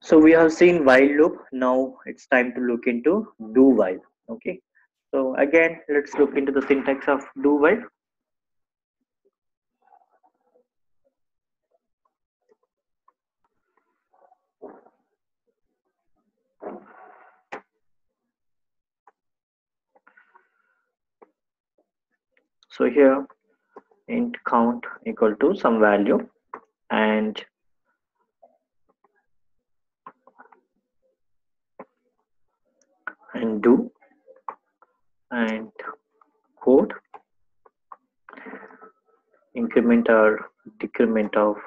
So we have seen while loop. Now it's time to look into do while. Okay. So again, let's look into the syntax of do while. So here int count equal to some value and do and code increment or decrement of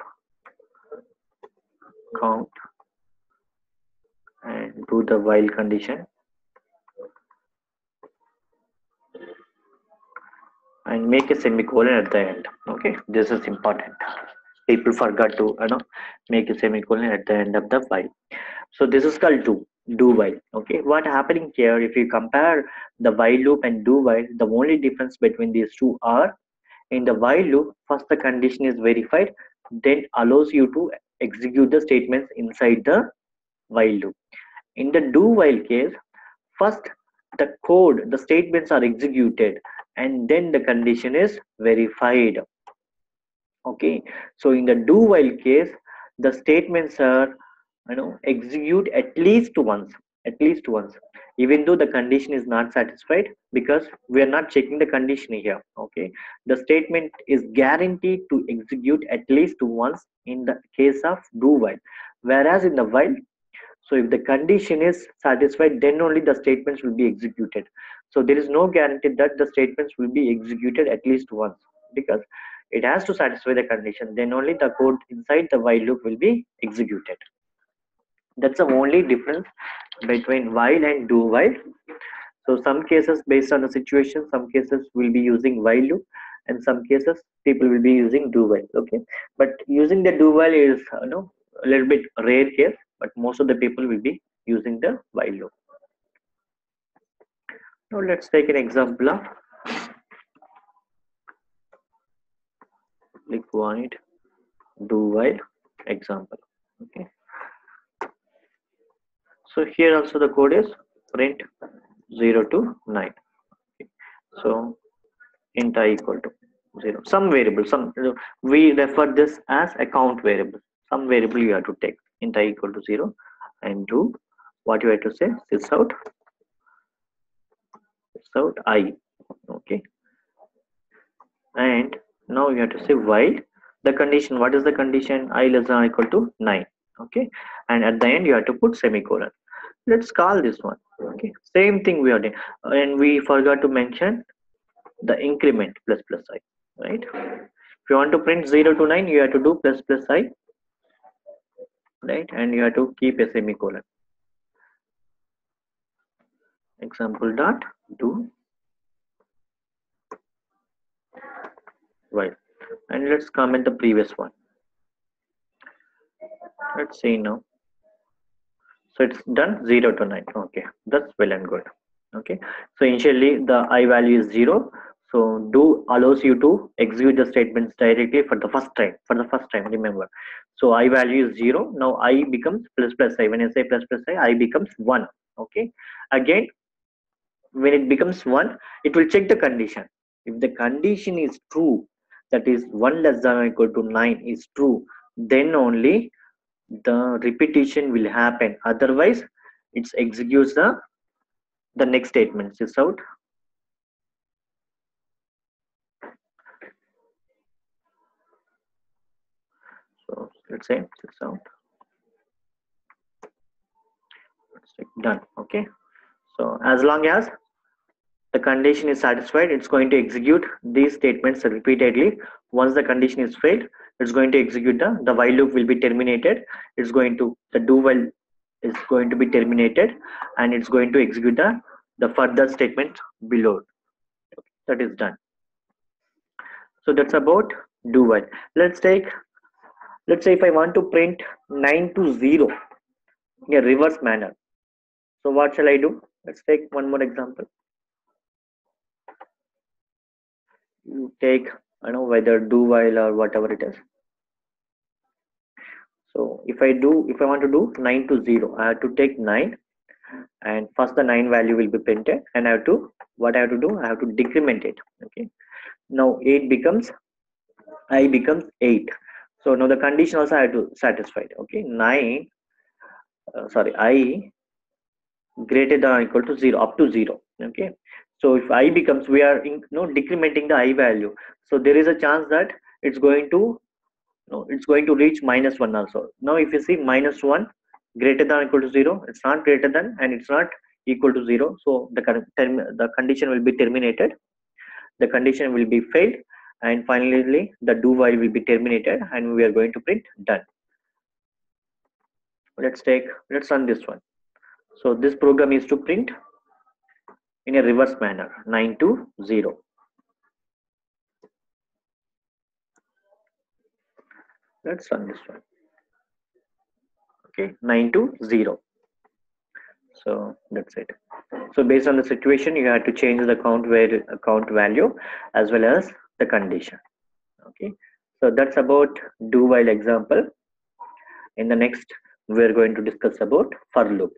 count and do the while condition and make a semicolon at the end. Okay, this is important. People forgot to make a semicolon at the end of the while. So this is called do while. Okay, what happening here, if you compare the while loop and do while, the only difference between these two are, in the while loop, first the condition is verified, then allows you to execute the statements inside the while loop. In the do while case, first the code, the statements are executed and then the condition is verified. Okay, so in the do while case, the statements are execute at least once, even though the condition is not satisfied, because we are not checking the condition here. Okay, the statement is guaranteed to execute at least once in the case of do while, whereas in the while, so if the condition is satisfied, then only the statements will be executed. So there is no guarantee that the statements will be executed at least once, because it has to satisfy the condition. Then only the code inside the while loop will be executed. That's the only difference between while and do while. So some cases based on the situation, some cases will be using while loop, and some cases people will be using do while. Okay, but using the do while is a little bit rare case, but most of the people will be using the while loop. Now let's take an example of liquid do while example. Okay, so here also the code is print 0 to 9. Okay. So int I equal to 0, some variable, we refer this as account variable, some variable you have to take. Int I equal to 0 and do what you have to say, sysout I. Okay, and now you have to say while the condition, what is the condition, I less than or equal to 9. Okay, and at the end you have to put semicolon. Let's call this one. Okay, same thing we are doing, and we forgot to mention the increment plus I, right? If you want to print 0 to 9, you have to do plus I, right? And you have to keep a semicolon. Example dot do while, and let's comment the previous one. Let's see now. So it's done 0 to 9. Okay, that's well and good. Okay, so initially the I value is 0. So do allows you to execute the statements directly for the first time. Remember. So I value is 0. Now I becomes plus I. When I say plus I becomes 1. Okay. Again, when it becomes 1, it will check the condition. If the condition is true, that is 1 less than or equal to 9 is true, then only the repetition will happen. Otherwise, it executes the next statement, sysout. So let's say sysout. Let's say done. Okay, so as long as the condition is satisfied, it's going to execute these statements repeatedly. Once the condition is failed, it's going to execute the while loop will be terminated. It's going to, the do while is going to be terminated, and it's going to execute the further statement below. That is done. So that's about do while. Let's say if I want to print 9 to 0 in a reverse manner, so what shall I do? Let's take one more example. You take whether do while or whatever it is. So if I want to do 9 to 0, I have to take 9, and first the 9 value will be printed, and what I have to do, I have to decrement it. Okay, now 8 becomes, I becomes 8. So now the condition also I have to satisfied. Okay, 9, sorry, I greater than or equal to 0, up to 0. Okay, so if I becomes, we are decrementing the I value, so there is a chance that it's going to, no, it's going to reach -1 also. Now if you see -1 greater than or equal to 0, it's not greater than and it's not equal to 0, so the condition will be terminated, the condition will be failed, and finally the do while will be terminated, and we are going to print done. Let's run this one. So this program is to print in a reverse manner, 9 to 0. Let's run this one. Okay, 9 to 0. So that's it. So based on the situation, you have to change the count value as well as the condition. Okay, so that's about do while example. In the next, we're going to discuss about for loop.